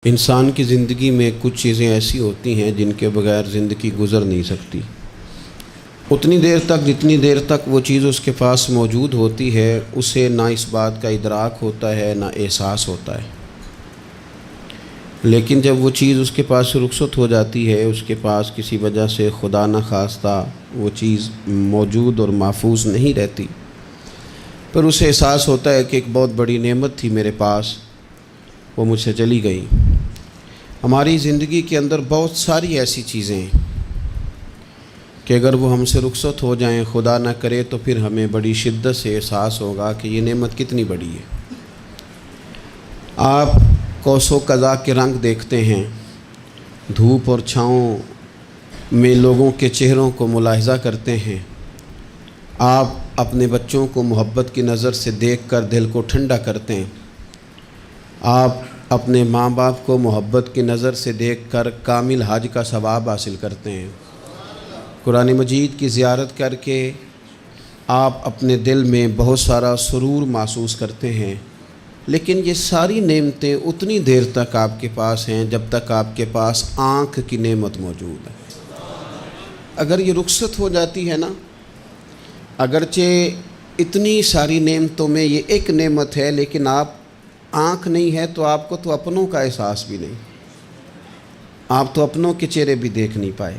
انسان کی زندگی میں کچھ چیزیں ایسی ہوتی ہیں جن کے بغیر زندگی گزر نہیں سکتی۔ اتنی دیر تک جتنی دیر تک وہ چیز اس کے پاس موجود ہوتی ہے اسے نہ اس بات کا ادراک ہوتا ہے نہ احساس ہوتا ہے، لیکن جب وہ چیز اس کے پاس سے رخصت ہو جاتی ہے، اس کے پاس کسی وجہ سے خدا نہ خواستہ وہ چیز موجود اور محفوظ نہیں رہتی، پھر اسے احساس ہوتا ہے کہ ایک بہت بڑی نعمت تھی میرے پاس، وہ مجھ سے چلی گئی۔ ہماری زندگی کے اندر بہت ساری ایسی چیزیں ہیں کہ اگر وہ ہم سے رخصت ہو جائیں، خدا نہ کرے، تو پھر ہمیں بڑی شدت سے احساس ہوگا کہ یہ نعمت کتنی بڑی ہے۔ آپ قوس و قزح کے رنگ دیکھتے ہیں، دھوپ اور چھاؤں میں لوگوں کے چہروں کو ملاحظہ کرتے ہیں، آپ اپنے بچوں کو محبت کی نظر سے دیکھ کر دل کو ٹھنڈا کرتے ہیں، آپ اپنے ماں باپ کو محبت کی نظر سے دیکھ کر کامل حج کا ثواب حاصل کرتے ہیں، قرآن مجید کی زیارت کر کے آپ اپنے دل میں بہت سارا سرور محسوس کرتے ہیں، لیکن یہ ساری نعمتیں اتنی دیر تک آپ کے پاس ہیں جب تک آپ کے پاس آنکھ کی نعمت موجود ہے۔ اگر یہ رخصت ہو جاتی ہے نا، اگرچہ اتنی ساری نعمتوں میں یہ ایک نعمت ہے، لیکن آپ آنکھ نہیں ہے تو آپ کو تو اپنوں کا احساس بھی نہیں، آپ تو اپنوں کے چہرے بھی دیکھ نہیں پائے۔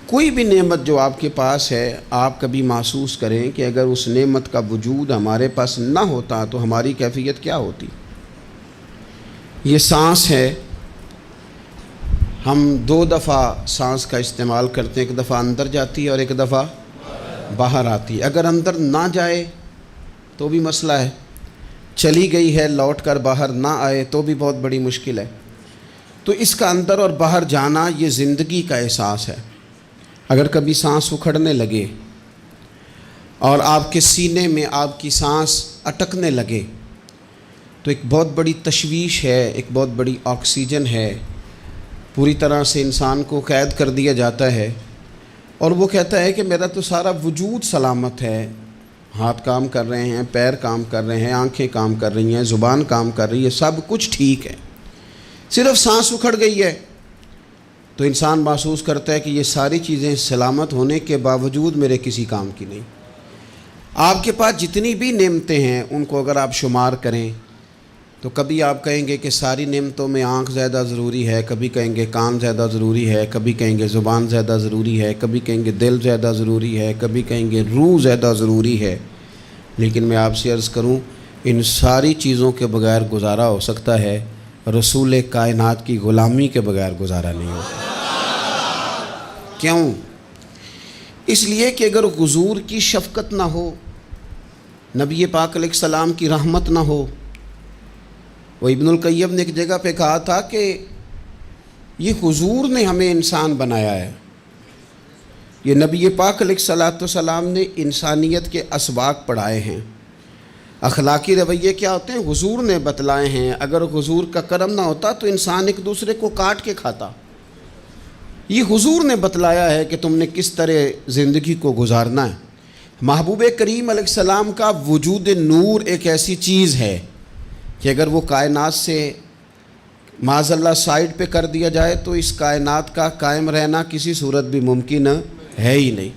کوئی بھی نعمت جو آپ کے پاس ہے، آپ کبھی محسوس کریں کہ اگر اس نعمت کا وجود ہمارے پاس نہ ہوتا تو ہماری کیفیت کیا ہوتی۔ یہ سانس ہے، ہم دو دفعہ سانس کا استعمال کرتے ہیں، ایک دفعہ اندر جاتی ہے اور ایک دفعہ باہر آتی ہے۔ اگر اندر نہ جائے تو بھی مسئلہ ہے، چلی گئی ہے لوٹ کر باہر نہ آئے تو بھی بہت بڑی مشکل ہے۔ تو اس کا اندر اور باہر جانا یہ زندگی کا احساس ہے۔ اگر کبھی سانس اکھڑنے لگے اور آپ کے سینے میں آپ کی سانس اٹکنے لگے تو ایک بہت بڑی تشویش ہے، ایک بہت بڑی آکسیجن ہے، پوری طرح سے انسان کو قید کر دیا جاتا ہے، اور وہ کہتا ہے کہ میرا تو سارا وجود سلامت ہے، ہاتھ کام کر رہے ہیں، پیر کام کر رہے ہیں، آنکھیں کام کر رہی ہیں، زبان کام کر رہی ہے، سب کچھ ٹھیک ہے، صرف سانس اکھڑ گئی ہے۔ تو انسان محسوس کرتا ہے کہ یہ ساری چیزیں سلامت ہونے کے باوجود میرے کسی کام کی نہیں۔ آپ کے پاس جتنی بھی نعمتیں ہیں ان کو اگر آپ شمار کریں تو کبھی آپ کہیں گے کہ ساری نعمتوں میں آنکھ زیادہ ضروری ہے، کبھی کہیں گے کان زیادہ ضروری ہے، کبھی کہیں گے زبان زیادہ ضروری ہے، کبھی کہیں گے دل زیادہ ضروری ہے، کبھی کہیں گے روح زیادہ ضروری ہے، لیکن میں آپ سے عرض کروں ان ساری چیزوں کے بغیر گزارا ہو سکتا ہے، رسول کائنات کی غلامی کے بغیر گزارا نہیں ہوتا۔ کیوں؟ اس لیے کہ اگر حضور کی شفقت نہ ہو، نبی پاک علیہ السلام کی رحمت نہ ہو، وہ ابن القیم نے ایک جگہ پہ کہا تھا کہ یہ حضور نے ہمیں انسان بنایا ہے، یہ نبی پاک علیہ السلام نے انسانیت کے اسباق پڑھائے ہیں، اخلاقی رویے کیا ہوتے ہیں حضور نے بتلائے ہیں، اگر حضور کا کرم نہ ہوتا تو انسان ایک دوسرے کو کاٹ کے کھاتا۔ یہ حضور نے بتلایا ہے کہ تم نے کس طرح زندگی کو گزارنا ہے۔ محبوب کریم علیہ السلام کا وجود نور ایک ایسی چیز ہے کہ اگر وہ کائنات سے معاذ اللہ سائڈ پہ کر دیا جائے تو اس کائنات کا قائم رہنا کسی صورت بھی ممکن ہے ہی نہیں۔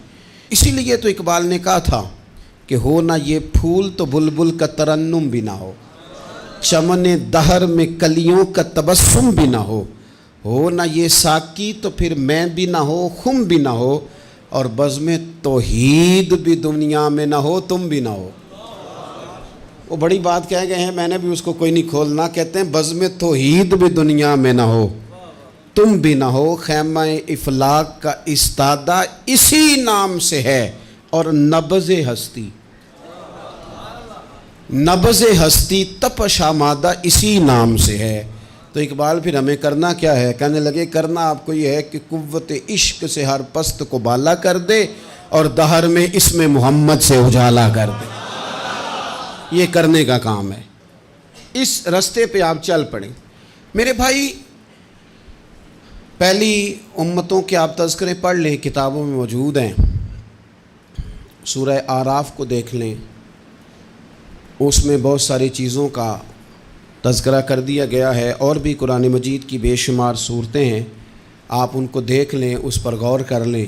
اسی لیے تو اقبال نے کہا تھا کہ ہو نہ یہ پھول تو بلبل کا ترنم بھی نہ ہو، چمن دہر میں کلیوں کا تبسم بھی نہ ہو نہ یہ ساقی تو پھر میں بھی نہ ہو، خم بھی نہ ہو، اور بزم توحید بھی دنیا میں نہ ہو، تم بھی نہ ہو۔ وہ بڑی بات کہہ گئے ہیں، میں نے بھی اس کو کوئی نہیں کھولنا، کہتے ہیں بزم توحید بھی دنیا میں نہ ہو، تم بھی نہ ہو، خیمہ افلاق کا استادہ اسی نام سے ہے، اور نبض ہستی تپش آمادہ اسی نام سے ہے۔ تو اقبال پھر ہمیں کرنا کیا ہے؟ کہنے لگے کرنا آپ کو یہ ہے کہ قوت عشق سے ہر پست کو بالا کر دے اور دہر میں اسم محمد سے اجالا کر دے، یہ کرنے کا کام ہے۔ اس رستے پہ آپ چل پڑیں میرے بھائی۔ پہلی امتوں کے آپ تذکرے پڑھ لیں، کتابوں میں موجود ہیں، سورہ اعراف کو دیکھ لیں، اس میں بہت ساری چیزوں کا تذکرہ کر دیا گیا ہے، اور بھی قرآن مجید کی بے شمار صورتیں ہیں، آپ ان کو دیکھ لیں، اس پر غور کر لیں۔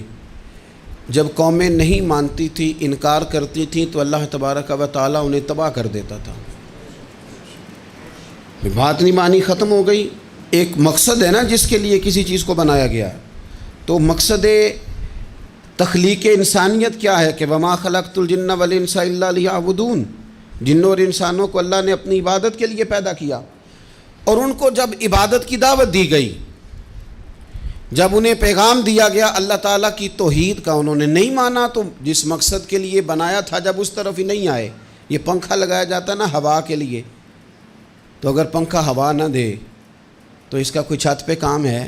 جب قومیں نہیں مانتی تھی، انکار کرتی تھیں، تو اللہ تبارک و تعالیٰ انہیں تباہ کر دیتا تھا۔ بات نہیں مانی، ختم ہو گئی۔ ایک مقصد ہے نا جس کے لیے کسی چیز کو بنایا گیا، تو مقصد تخلیق انسانیت کیا ہے کہ وما خلقت الجن والانس الا لیعبدون، جنوں اور انسانوں کو اللہ نے اپنی عبادت کے لیے پیدا کیا، اور ان کو جب عبادت کی دعوت دی گئی، جب انہیں پیغام دیا گیا اللہ تعالیٰ کی توحید کا، انہوں نے نہیں مانا، تو جس مقصد کے لیے بنایا تھا جب اس طرف ہی نہیں آئے۔ یہ پنکھا لگایا جاتا نا ہوا کے لیے، تو اگر پنکھا ہوا نہ دے تو اس کا کوئی چھت پہ کام ہے؟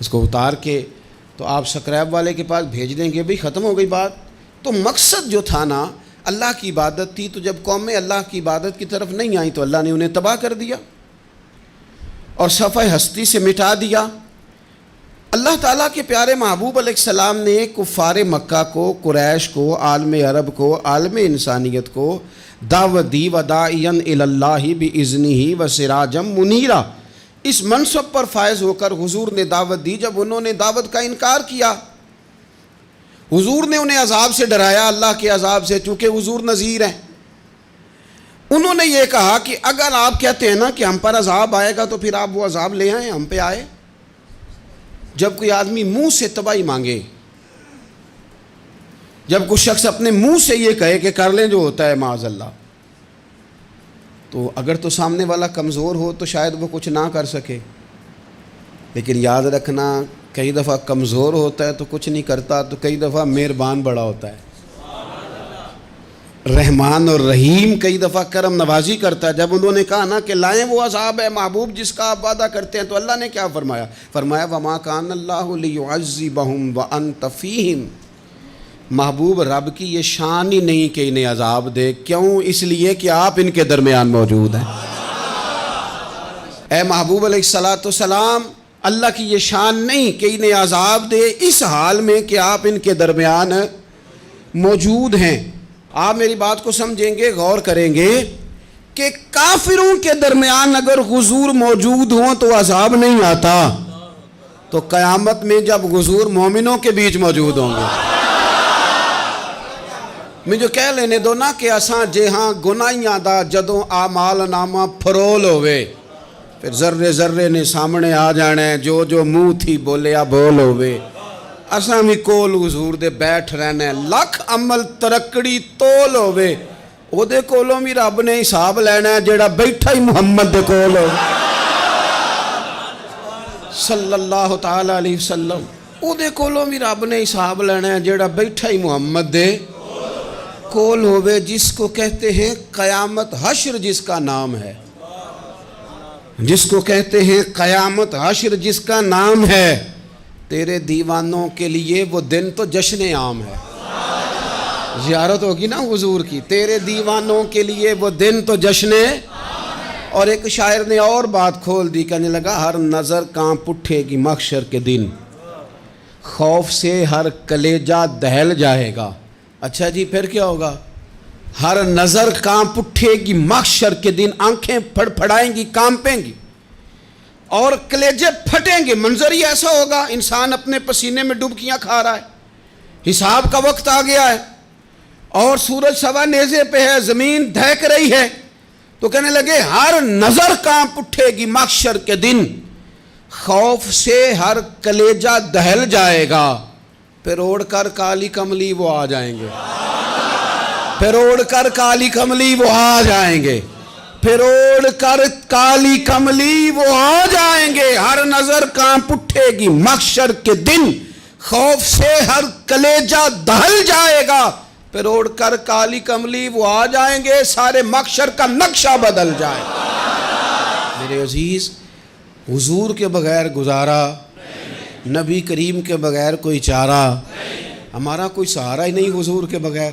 اس کو اتار کے تو آپ سکریب والے کے پاس بھیج دیں گے، بھئی ختم ہو گئی بات۔ تو مقصد جو تھا نا اللہ کی عبادت تھی، تو جب قومیں اللہ کی عبادت کی طرف نہیں آئیں تو اللہ نے انہیں تباہ کر دیا اور صفحہ ہستی سے مٹا دیا۔ اللہ تعالیٰ کے پیارے محبوب علیہ السلام نے کفار مکہ کو، قریش کو، عالم عرب کو، عالم انسانیت کو دعوت دی، وداعیا الی اللہ باذنہ وسراجا منیرا۔ اس منصب پر فائز ہو کر حضور نے دعوت دی۔ جب انہوں نے دعوت کا انکار کیا، حضور نے انہیں عذاب سے ڈرایا، اللہ کے عذاب سے، چونکہ حضور نذیر ہیں۔ انہوں نے یہ کہا کہ اگر آپ کہتے ہیں نا کہ ہم پر عذاب آئے گا تو پھر آپ وہ عذاب لے آئیں، ہم پہ آئے۔ جب کوئی آدمی منہ سے تباہی مانگے، جب کوئی شخص اپنے منہ سے یہ کہے کہ کر لیں جو ہوتا ہے معاذ اللہ، تو اگر تو سامنے والا کمزور ہو تو شاید وہ کچھ نہ کر سکے، لیکن یاد رکھنا کئی دفعہ کمزور ہوتا ہے تو کچھ نہیں کرتا، تو کئی دفعہ مہربان بڑا ہوتا ہے، رحمان اور رحیم کئی دفعہ کرم نوازی کرتا ہے۔ جب انہوں نے کہا نا کہ لائیں وہ عذاب ہے محبوب جس کا آپ وعدہ کرتے ہیں، تو اللہ نے کیا فرمایا؟ فرمایا وما کان اللہ لیعذبہم وانت فیہم۔ محبوب رب کی یہ شان ہی نہیں کہ انہیں عذاب دے، کیوں؟ اس لیے کہ آپ ان کے درمیان موجود ہیں۔ اے محبوب علیہ السلام، اللہ کی یہ شان نہیں کہ انہیں عذاب دے اس حال میں کہ آپ ان کے درمیان موجود ہیں۔ آپ میری بات کو سمجھیں گے، غور کریں گے کہ کافروں کے درمیان اگر حضور موجود ہوں تو عذاب نہیں آتا، تو قیامت میں جب حضور مومنوں کے بیچ موجود ہوں گے، مجھے کہہ لینے دو نا کہ اساں جہاں گناہیاں دا جدوں اعمال نامہ پھرول ہوئے، پھر ذرے ذرے نے سامنے آ جانا ہے، جو جو منہ تھی بولیا بول ہوئے، اساں بھی کول حضور دے بیٹھ رہنا ہے، لکھ عمل ترکڑی تول ہوئے، او دے کولوں بھی رب نے حساب لینا ہے جیڑا بیٹھا ہی محمد دے کول ہو صلی اللہ تعالی علیہ وسلم، او دے کولوں بھی رب نے حساب لینا ہے جیڑا بیٹھا ہی محمد دے کول ہوئے، جس کو کہتے ہیں قیامت حشر، جس کا نام ہے، جس کو کہتے ہیں قیامت حشر، جس کا نام ہے۔ تیرے دیوانوں کے لیے وہ دن تو جشن عام ہے، زیارت ہوگی نا حضور کی، تیرے دیوانوں کے لیے وہ دن تو جشن۔ اور ایک شاعر نے اور بات کھول دی، کہنے لگا ہر نظر کانپ اٹھے گی محشر کے دن، خوف سے ہر کلیجہ دہل جائے گا۔ اچھا جی پھر کیا ہوگا؟ ہر نظر کانپ اٹھے گی محشر کے دن، آنکھیں پھڑ پھڑائیں گی، کانپیں گی اور کلیجے پھٹیں گے۔ منظر ہی ایسا ہوگا، انسان اپنے پسینے میں ڈبکیاں کھا رہا ہے، حساب کا وقت آ گیا ہے اور سورج سوا نیزے پہ ہے، زمین دہک رہی ہے، تو کہنے لگے ہر نظر کانپ اٹھے گی محشر کے دن، خوف سے ہر کلیجہ دہل جائے گا، پھر اوڑھ کر کالی کملی وہ آ جائیں گے، پھر اوڑھ کر کالی کملی وہ آ جائیں گے، پھر اوڑھ کر کالی کملی وہ آ جائیں گے، ہر نظر کانپ اٹھے گی محشر کے دن، خوف سے ہر کلیجہ دہل جائے گا، پھر اوڑھ کر کالی کملی وہ آ جائیں گے، سارے محشر کا نقشہ بدل جائے گا۔ میرے عزیز، حضور کے بغیر گزارا، نبی کریم کے بغیر کوئی چارہ، ہمارا کوئی سہارا ہی نہیں حضور کے بغیر،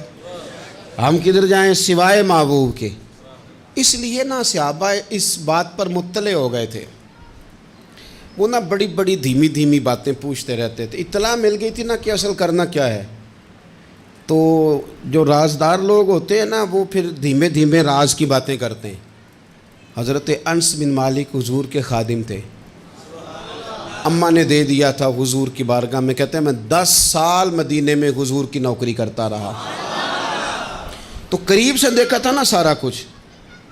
ہم کدھر جائیں سوائے محبوب کے۔ اس لیے نا صحابہ اس بات پر مطلع ہو گئے تھے، وہ نا بڑی بڑی دھیمی دھیمی باتیں پوچھتے رہتے تھے، اطلاع مل گئی تھی نا کہ اصل کرنا کیا ہے، تو جو رازدار لوگ ہوتے ہیں نا وہ پھر دھیمے دھیمے راز کی باتیں کرتے ہیں، حضرت انس بن مالک حضور کے خادم تھے. اماں نے دے دیا تھا حضور کی بارگاہ میں. کہتے ہیں میں 10 سال مدینے میں حضور کی نوکری کرتا رہا، تو قریب سے دیکھا تھا نا سارا کچھ.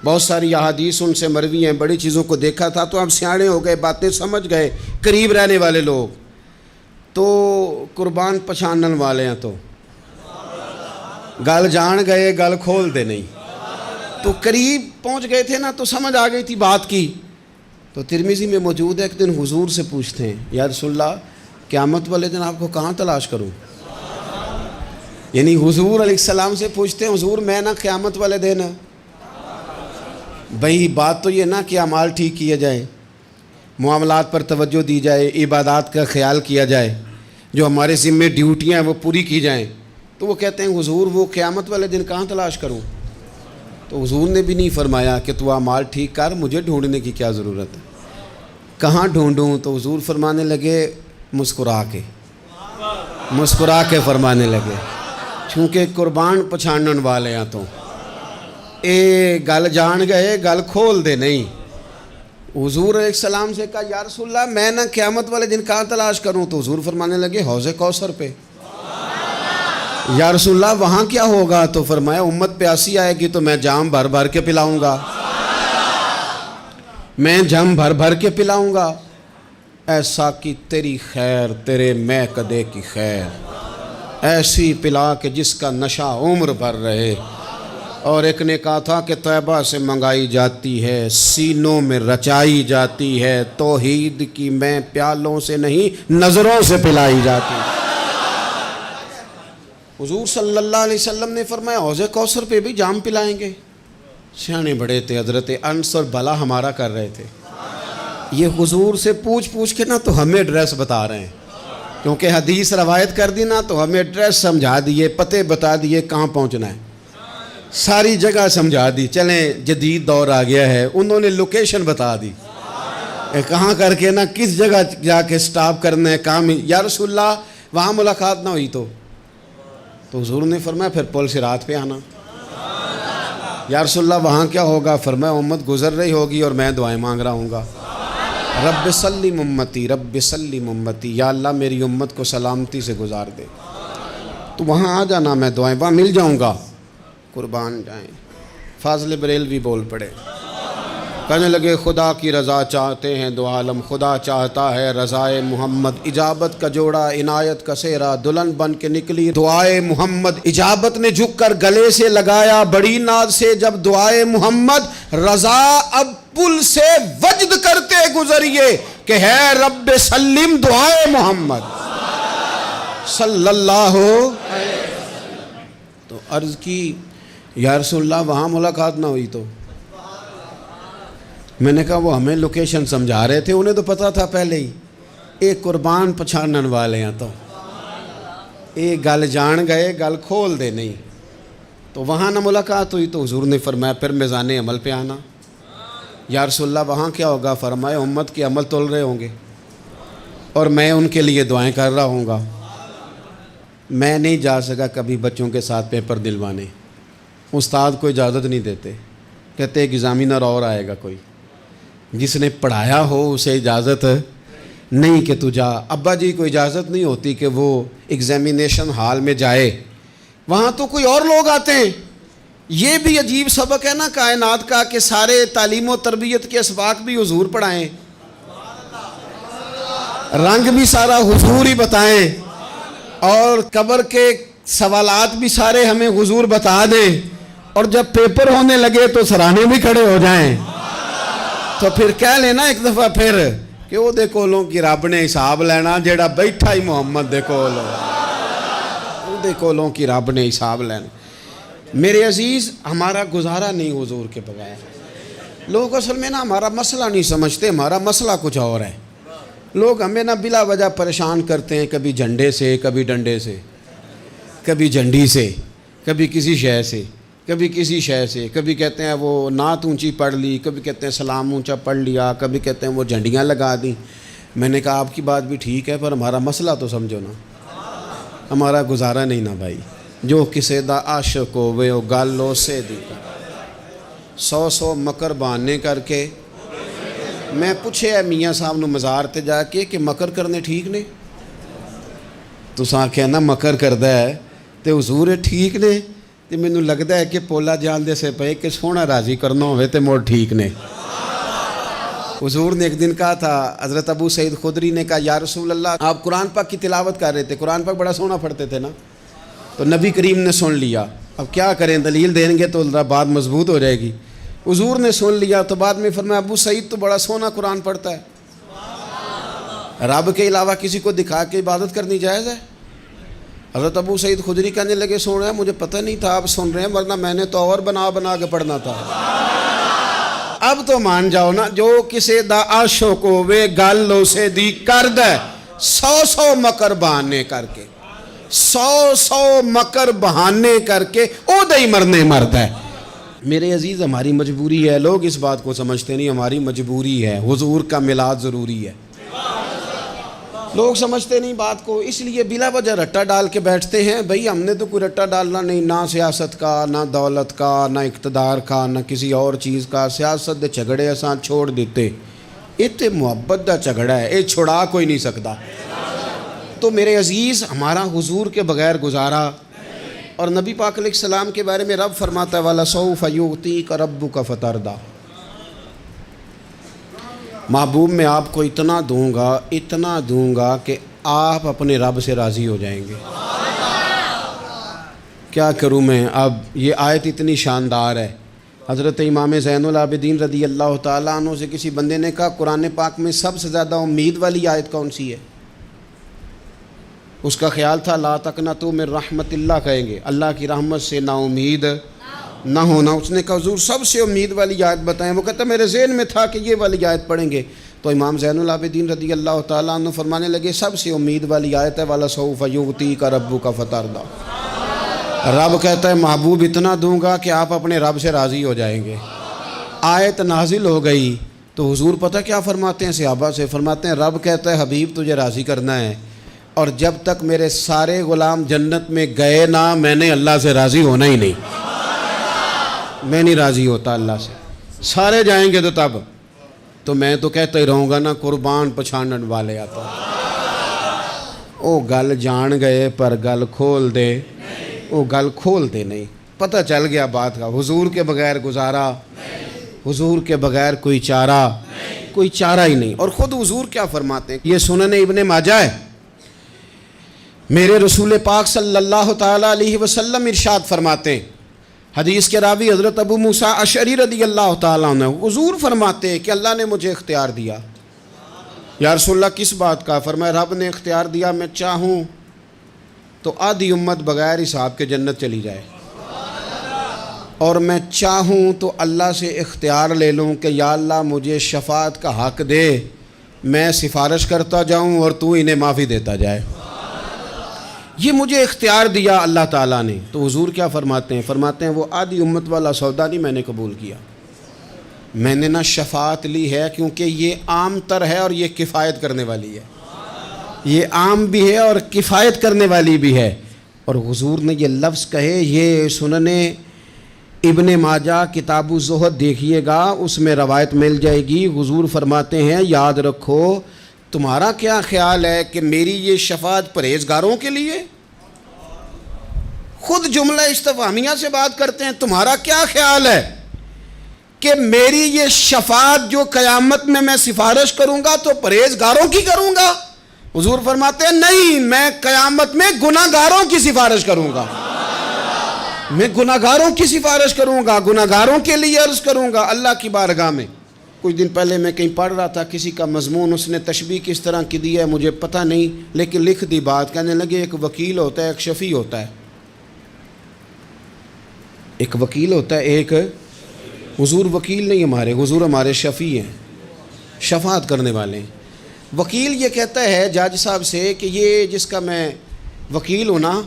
بہت ساری احادیث ان سے مروی ہیں، بڑی چیزوں کو دیکھا تھا، تو ہم سیاڑے ہو گئے، باتیں سمجھ گئے. قریب رہنے والے لوگ تو قربان پچھانن والے ہیں، تو گل جان گئے گل کھول دے نہیں. تو قریب پہنچ گئے تھے نا، تو سمجھ آ گئی تھی بات کی. تو ترمذی میں موجود ہے، ایک دن حضور سے پوچھتے ہیں یا رسول اللہ قیامت والے دن آپ کو کہاں تلاش کروں؟ یعنی حضور علیہ السلام سے پوچھتے ہیں حضور میں نا قیامت والے دن، بھئی بات تو یہ نا کہ اعمال ٹھیک کیا جائے، معاملات پر توجہ دی جائے، عبادات کا خیال کیا جائے، جو ہمارے ذمے ڈیوٹیاں ہیں وہ پوری کی جائیں. تو وہ کہتے ہیں حضور وہ قیامت والے دن کہاں تلاش کروں؟ تو حضور نے بھی نہیں فرمایا کہ تو اعمال ٹھیک کر، مجھے ڈھونڈنے کی کیا ضرورت ہے، کہاں ڈھونڈوں؟ تو حضور فرمانے لگے مسکرا کے فرمانے لگے، چونکہ قربان پچھانن والے ہیں، تو اے گل جان گئے گل کھول دے نہیں. حضور علیہ السلام سے کہا یا رسول اللہ میں نہ قیامت والے دن کہاں تلاش کروں؟ تو حضور فرمانے لگے حوض کوثر پہ. یا رسول اللہ وہاں کیا ہوگا؟ تو فرمایا امت پیاسی آئے گی تو میں جام بھر بھر کے پلاؤں گا، میں جام بھر بھر کے پلاؤں گا. ایسا کہ تیری خیر تیرے میں کدے کی خیر، ایسی پلا کہ جس کا نشہ عمر بھر رہے. اور ایک نے کہا تھا کہ طیبہ سے منگائی جاتی ہے، سینوں میں رچائی جاتی ہے، توحید کی میں پیالوں سے نہیں نظروں سے پلائی جاتی. حضور صلی اللہ علیہ وسلم نے فرمایا حوض کوثر پہ بھی جام پلائیں گے. سیانے بڑے تھے حضرت انس، اور بھلا ہمارا کر رہے تھے. یہ حضور سے پوچھ کے نا تو ہمیں ایڈریس بتا رہے ہیں، کیونکہ حدیث روایت کر دی نا تو ہمیں ایڈریس سمجھا دیے، پتے بتا دیے کہاں پہنچنا ہے، ساری جگہ سمجھا دی. چلیں جدید دور آ گیا ہے، انہوں نے لوکیشن بتا دی کہاں کر کے نا کس جگہ جا کے سٹاپ کرنا ہے کام. یا رسول اللہ وہاں ملاقات نہ ہوئی تو حضور نے فرمایا پھر پل صراط پہ آنا. یا رسول اللہ وہاں کیا ہوگا؟ فرمایا امت گزر رہی ہوگی اور میں دعائیں مانگ رہا ہوں گا، رب سلم امتی رب سلم امتی، یا اللہ میری امت کو سلامتی سے گزار دے. تو وہاں آ جانا، میں دعائیں وہاں مل جاؤں گا. قربان جائیں. فاضل بریلوی بول پڑے، کہنے لگے خدا کی رضا چاہتے ہیں دو عالم، خدا چاہتا ہے رضائے محمد. اجابت کا جوڑا عنایت کا سہرا، دلہن بن کے نکلی دعائے محمد. اجابت نے جھک کر گلے سے لگایا بڑی ناز سے جب دعائے محمد. رضا اب پل سے وجد کرتے گزریے کہ ہے رب سلم دعائے محمد صلی اللہ علیہ وسلم. تو عرض کی یا رسول اللہ وہاں ملاقات نہ ہوئی تو؟ میں نے کہا وہ ہمیں لوکیشن سمجھا رہے تھے، انہیں تو پتہ تھا پہلے ہی. ایک قربان پچھانن والے ہیں، تو ایک گل جان گئے گل کھول دے نہیں. تو وہاں نہ ملاقات ہوئی تو حضور نے فرمایا پھر میزان عمل پہ آنا. یا رسول اللہ وہاں کیا ہوگا؟ فرمایا امت کے عمل تول رہے ہوں گے اور میں ان کے لیے دعائیں کر رہا ہوں گا. میں نہیں جا سکا کبھی بچوں کے ساتھ پیپر دلوانے، استاد کو اجازت نہیں دیتے، کہتے ایک ایگزامینر اور آئے گا کوئی، جس نے پڑھایا ہو اسے اجازت نہیں کہ تو جا. ابا جی کو اجازت نہیں ہوتی کہ وہ ایگزامینیشن ہال میں جائے، وہاں تو کوئی اور لوگ آتے ہیں. یہ بھی عجیب سبق ہے نا کائنات کا کہ سارے تعلیم و تربیت کے اسباق بھی حضور پڑھائیں، رنگ بھی سارا حضور ہی بتائیں، اور قبر کے سوالات بھی سارے ہمیں حضور بتا دیں، اور جب پیپر ہونے لگے تو سرانے بھی کھڑے ہو جائیں. تو پھر کہہ لینا ایک دفعہ پھر کہ وہ دے کولوں کی رب نے حساب لینا، جیڑا بیٹھا ہی محمد دے کول، وہ دے کولوں کی رب نے حساب لینا. میرے عزیز ہمارا گزارا نہیں حضور کے بغیر. لوگ اصل میں نا ہمارا مسئلہ نہیں سمجھتے، ہمارا مسئلہ کچھ اور ہے. لوگ ہمیں نا بلا وجہ پریشان کرتے ہیں، کبھی جھنڈے سے، کبھی ڈنڈے سے، کبھی جھنڈی سے، کبھی کسی شے سے، کبھی کسی شے سے. کبھی کہتے ہیں وہ نعت اونچی پڑھ لی، کبھی کہتے ہیں سلام اونچا پڑھ لیا، کبھی کہتے ہیں وہ جھنڈیاں لگا دیں. میں نے کہا آپ کی بات بھی ٹھیک ہے، پر ہمارا مسئلہ تو سمجھو نا، ہمارا گزارا نہیں نا بھائی. جو کسے دا عاشق ہووے او گل اسے دی. 100 مکر بہانے کر کے میں پوچھے میاں صاحب نو مزار تے جا کے کہ مکر کرنے ٹھیک نے؟ تساں آکھیا نا مکر کردا ہے تے حضور ٹھیک نے؟ تے مینوں لگدا ہے کہ پولا جان دے سے پئے کہ سونا راضی کرنا ہوئے تے موڑ ٹھیک نے۔ حضور نے ایک دن کہا تھا، حضرت ابو سعید خدری نے کہا یا رسول اللہ، آپ قرآن پاک کی تلاوت کر رہے تھے، قرآن پاک بڑا سونا پڑھتے تھے نا، تو نبی کریم نے سن لیا، اب کیا کریں، دلیل دیں گے تو بات مضبوط ہو جائے گی۔ حضور نے سن لیا تو بعد میں فرمایا ابو سعید تو بڑا سونا قرآن پڑھتا ہے، رب کے علاوہ کسی کو دکھا کے عبادت کرنی جائز ہے؟ حضرت ابو سعید خدری کہنے لگے سن رہے ہیں، مجھے پتہ نہیں تھا آپ سن رہے ہیں، ورنہ میں نے تو اور بنا بنا کے پڑھنا تھا۔ اب تو مان جاؤ نا، جو کسے دا عاشق ہوئے گل اسے دی کرد ہے، 100 مکر بہانے کر کے، 100 مکر بہانے کر کے او دے ہی مرنے مرد ہے۔ میرے عزیز ہماری مجبوری ہے، لوگ اس بات کو سمجھتے نہیں، ہماری مجبوری ہے، حضور کا میلاد ضروری ہے، لوگ سمجھتے نہیں بات کو، اس لیے بلا وجہ رٹا ڈال کے بیٹھتے ہیں۔ بھئی ہم نے تو کوئی رٹا ڈالنا نہیں، نہ سیاست کا، نہ دولت کا، نہ اقتدار کا، نہ کسی اور چیز کا۔ سیاست دے جھگڑے اساں چھوڑ دیتے، یہ تے محبت دا جھگڑا ہے، یہ چھڑا کوئی نہیں سکتا۔ تو میرے عزیز ہمارا حضور کے بغیر گزارا، اور نبی پاک علیہ السلام کے بارے میں رب فرماتا ہے وَلَسَوْفَ يُعْطِيكَ رَبُّكَ فَتَرْضَىٰ، محبوب میں آپ کو اتنا دوں گا کہ آپ اپنے رب سے راضی ہو جائیں گے۔ کیا کروں میں، اب یہ آیت اتنی شاندار ہے۔ حضرت امام زین العابدین رضی اللہ تعالیٰ عنہ سے کسی بندے نے کہا قرآن پاک میں سب سے زیادہ امید والی آیت کون سی ہے؟ اس کا خیال تھا لا تقنطوا من رحمت اللہ کہیں گے، اللہ کی رحمت سے نا امید نہ ہونا۔ اس نے کہا حضور سب سے امید والی آیت بتائیں، وہ کہتا میرے ذہن میں تھا کہ یہ والی آیت پڑھیں گے۔ تو امام زین العابدین رضی اللہ تعالیٰ عنہ فرمانے لگے سب سے امید والی آیت ہے وَلَسَوْفَ يُعْطِيكَ رَبُّكَ فَتَرْضَىٰ، رب کہتا ہے محبوب اتنا دوں گا کہ آپ اپنے رب سے راضی ہو جائیں گے۔ آیت نازل ہو گئی تو حضور پتہ کیا فرماتے ہیں صحابہ سے؟ فرماتے ہیں رب کہتا ہے حبیب تجھے راضی کرنا ہے، اور جب تک میرے سارے غلام جنت میں گئے نہ میں نے اللہ سے راضی ہونا ہی نہیں، میں نہیں راضی ہوتا اللہ سے، سارے جائیں گے تو تب تو میں تو کہتا ہی رہوں گا نا قربان پچھانن والے آتا، او گل جان گئے پر گل کھول دے، او گل کھول دے نہیں، پتہ چل گیا بات کا، حضور کے بغیر گزارا، حضور کے بغیر کوئی چارہ ہی نہیں۔ اور خود حضور کیا فرماتے ہیں، یہ سنن ابن ماجہ ہے، میرے رسول پاک صلی اللہ تعالیٰ علیہ وسلم ارشاد فرماتے ہیں، حدیث کے راوی حضرت ابو موسیٰ اشعری رضی اللہ تعالیٰ عنہ، حضور فرماتے ہیں کہ اللہ نے مجھے اختیار دیا۔ یا رسول اللہ کس بات کا؟ فرمایا رب نے اختیار دیا میں چاہوں تو آدھی امت بغیر حساب کے جنت چلی جائے، اور میں چاہوں تو اللہ سے اختیار لے لوں کہ یا اللہ مجھے شفاعت کا حق دے، میں سفارش کرتا جاؤں اور تو انہیں معافی دیتا جائے، یہ مجھے اختیار دیا اللہ تعالیٰ نے۔ تو حضور کیا فرماتے ہیں؟ فرماتے ہیں وہ آدھی امت والا سودا نہیں میں نے قبول کیا، میں نے نہ شفاعت لی ہے کیونکہ یہ عام تر ہے اور یہ کفایت کرنے والی ہے، یہ عام بھی ہے اور کفایت کرنے والی بھی ہے۔ اور حضور نے یہ لفظ کہے، یہ سنن ابن ماجہ کتاب الزہد دیکھیے گا، اس میں روایت مل جائے گی۔ حضور فرماتے ہیں یاد رکھو تمہارا کیا خیال ہے کہ میری یہ شفاعت پرہیزگاروں کے لیے؟ خود جملہ استفہامیہ سے بات کرتے ہیں، تمہارا کیا خیال ہے کہ میری یہ شفاعت جو قیامت میں میں سفارش کروں گا تو پرہیزگاروں کی کروں گا؟ حضور فرماتے ہیں نہیں، میں قیامت میں گناہ گاروں کی سفارش کروں گا، میں گناہ گاروں کی سفارش کروں گا، گناہ گاروں کے لیے عرض کروں گا اللہ کی بارگاہ میں۔ کچھ دن پہلے میں کہیں پڑھ رہا تھا کسی کا مضمون، اس نے تشبیہ کس طرح کی دی ہے مجھے پتہ نہیں، لیکن لکھ دی بات، کہنے لگے ایک وکیل ہوتا ہے ایک شفیع ہوتا ہے، ایک وکیل ہوتا ہے ایک، حضور وکیل نہیں ہمارے، حضور ہمارے شفیع ہیں، شفاعت کرنے والے ہیں۔ وکیل یہ کہتا ہے جج صاحب سے کہ یہ جس کا میں وکیل ہوں نا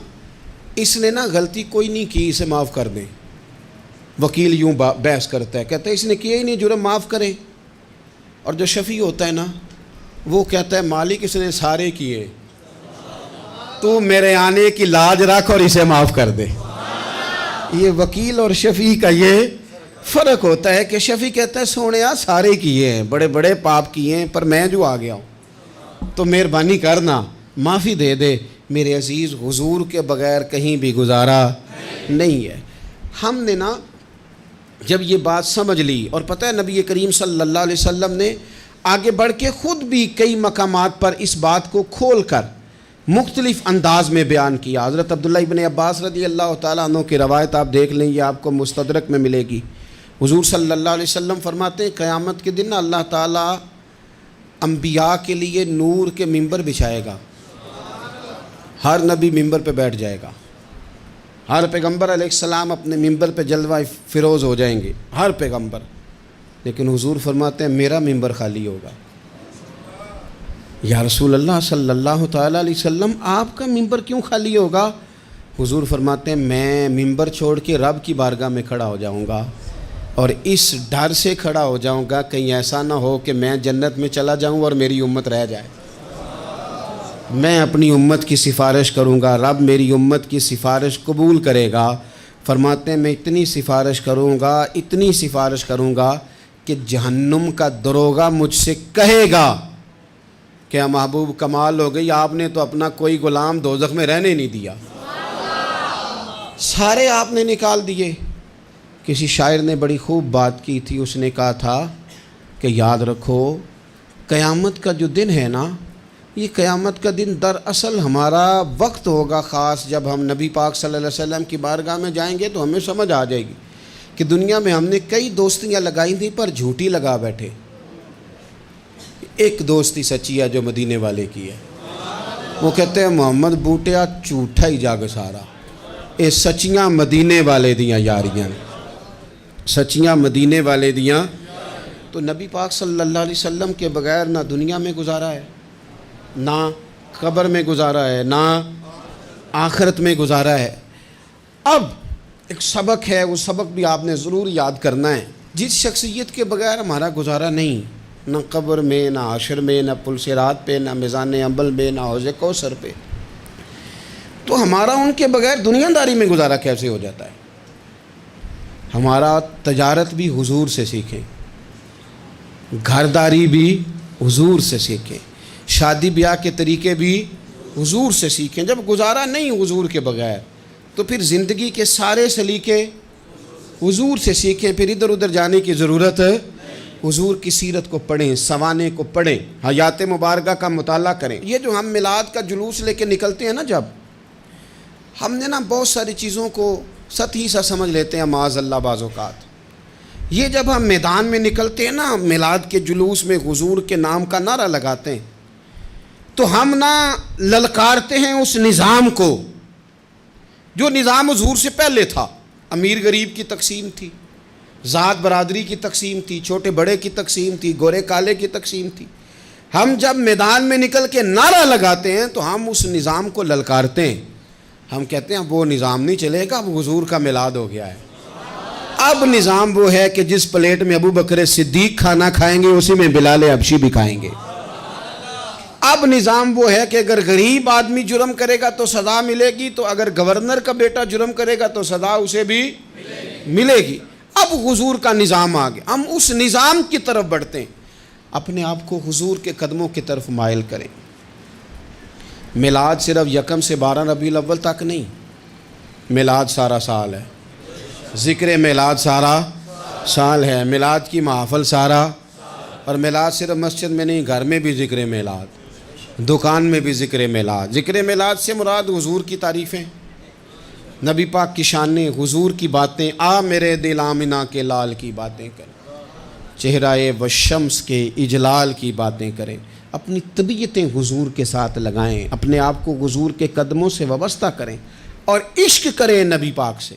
اس نے نا غلطی کوئی نہیں کی، اسے معاف کر دیں۔ وکیل یوں بحث کرتا ہے، کہتا ہے اس نے کیا ہی نہیں، جرم معاف کریں۔ اور جو شفیع ہوتا ہے نا وہ کہتا ہے مالک اس نے سارے کیے، تو میرے آنے کی لاج رکھ اور اسے معاف کر دے۔ یہ وکیل اور شفیع کا یہ فرق ہوتا ہے کہ شفیع کہتا ہے سونے سارے کیے ہیں، بڑے بڑے پاپ کیے ہیں، پر میں جو آ گیا ہوں تو مہربانی کرنا معافی دے دے۔ میرے عزیز، حضور کے بغیر کہیں بھی گزارا نہیں ہے۔ ہم نے نا جب یہ بات سمجھ لی، اور پتہ ہے نبی کریم صلی اللہ علیہ وسلم نے آگے بڑھ کے خود بھی کئی مقامات پر اس بات کو کھول کر مختلف انداز میں بیان کیا۔ حضرت عبداللہ ابن عباس رضی اللہ تعالیٰ عنہ کی روایت آپ دیکھ لیں، یہ آپ کو مستدرک میں ملے گی۔ حضور صلی اللہ علیہ وسلم فرماتے ہیں قیامت کے دن اللہ تعالیٰ انبیاء کے لیے نور کے ممبر بچھائے گا، ہر نبی ممبر پہ بیٹھ جائے گا، ہر پیغمبر علیہ السلام اپنے ممبر پہ جلوہ فروز ہو جائیں گے، ہر پیغمبر۔ لیکن حضور فرماتے ہیں میرا ممبر خالی ہوگا۔ یا رسول اللہ صلی اللہ تعالیٰ علیہ وسلم آپ کا ممبر کیوں خالی ہوگا؟ حضور فرماتے ہیں میں ممبر چھوڑ کے رب کی بارگاہ میں کھڑا ہو جاؤں گا، اور اس ڈر سے کھڑا ہو جاؤں گا کہیں ایسا نہ ہو کہ میں جنت میں چلا جاؤں اور میری امت رہ جائے۔ میں اپنی امت کی سفارش کروں گا، رب میری امت کی سفارش قبول کرے گا۔ فرماتے ہیں میں اتنی سفارش کروں گا، اتنی سفارش کروں گا کہ جہنم کا دروغہ مجھ سے کہے گا کہ محبوب کمال ہو گئی، آپ نے تو اپنا کوئی غلام دوزخ میں رہنے نہیں دیا، سارے آپ نے نکال دیے۔ کسی شاعر نے بڑی خوب بات کی تھی، اس نے کہا تھا کہ یاد رکھو قیامت کا جو دن ہے نا، یہ قیامت کا دن دراصل ہمارا وقت ہوگا خاص، جب ہم نبی پاک صلی اللہ علیہ وسلم کی بارگاہ میں جائیں گے تو ہمیں سمجھ آ جائے گی کہ دنیا میں ہم نے کئی دوستیاں لگائی تھیں پر جھوٹی لگا بیٹھے۔ ایک دوستی سچی ہے جو مدینے والے کی ہے، وہ کہتے ہیں محمد بوٹیا جھوٹا ہی جاگ سارا، یہ سچیاں مدینے والے دیاں یاریاں، سچیاں مدینے والے دیاں۔ تو نبی پاک صلی اللہ علیہ وسلم کے بغیر نہ دنیا میں گزارا ہے، نہ قبر میں گزارا ہے، نہ آخرت میں گزارا ہے۔ اب ایک سبق ہے، وہ سبق بھی آپ نے ضرور یاد کرنا ہے۔ جس شخصیت کے بغیر ہمارا گزارا نہیں، نہ قبر میں، نہ حشر میں، نہ پل صراط پہ، نہ میزان عمل میں، نہ حوض کوثر پہ، تو ہمارا ان کے بغیر دنیا داری میں گزارا کیسے ہو جاتا ہے؟ ہمارا تجارت بھی حضور سے سیکھیں، گھرداری بھی حضور سے سیکھیں، شادی بیاہ کے طریقے بھی حضور سے سیکھیں۔ جب گزارا نہیں حضور کے بغیر تو پھر زندگی کے سارے سلیقے حضور سے سیکھیں، پھر ادھر ادھر جانے کی ضرورت ہے۔ حضور کی سیرت کو پڑھیں، سوانے کو پڑھیں، حیات مبارکہ کا مطالعہ کریں۔ یہ جو ہم میلاد کا جلوس لے کے نکلتے ہیں نا، جب ہم نے نا بہت ساری چیزوں کو سطحی سا سمجھ لیتے ہیں معاذ اللہ بعض اوقات۔ یہ جب ہم میدان میں نکلتے ہیں نا، میلاد کے جلوس میں حضور کے نام کا نعرہ لگاتے ہیں، تو ہم نا للکارتے ہیں اس نظام کو جو نظام حضور سے پہلے تھا۔ امیر غریب کی تقسیم تھی، ذات برادری کی تقسیم تھی، چھوٹے بڑے کی تقسیم تھی، گورے کالے کی تقسیم تھی۔ ہم جب میدان میں نکل کے نعرہ لگاتے ہیں تو ہم اس نظام کو للکارتے ہیں، ہم کہتے ہیں وہ نظام نہیں چلے گا، اب حضور کا میلاد ہو گیا ہے۔ اب نظام وہ ہے کہ جس پلیٹ میں ابو بکر صدیق کھانا کھائیں گے اسی میں بلال حبشی بھی کھائیں گے۔ اب نظام وہ ہے کہ اگر غریب آدمی جرم کرے گا تو سزا ملے گی، تو اگر گورنر کا بیٹا جرم کرے گا تو سزا اسے بھی ملے گی۔ اب حضور کا نظام آ گیا، ہم اس نظام کی طرف بڑھتے ہیں۔ اپنے آپ کو حضور کے قدموں کی طرف مائل کریں۔ میلاد صرف 1 سے 12 ربیع الاول تک نہیں، میلاد سارا سال ہے، ذکر میلاد سارا سال ہے، میلاد کی محفل سارا، اور میلاد صرف مسجد میں نہیں، گھر میں بھی ذکر میلاد، دکان میں بھی ذکر میلاد۔ ذکر میلاد سے مراد حضور کی تعریفیں، نبی پاک کی شانیں، حضور کی باتیں، آ میرے دل آمنہ کے لال کی باتیں کریں، چہرہ والشمس کے اجلال کی باتیں کریں، اپنی طبیعتیں حضور کے ساتھ لگائیں، اپنے آپ کو حضور کے قدموں سے وابستہ کریں اور عشق کریں نبی پاک سے۔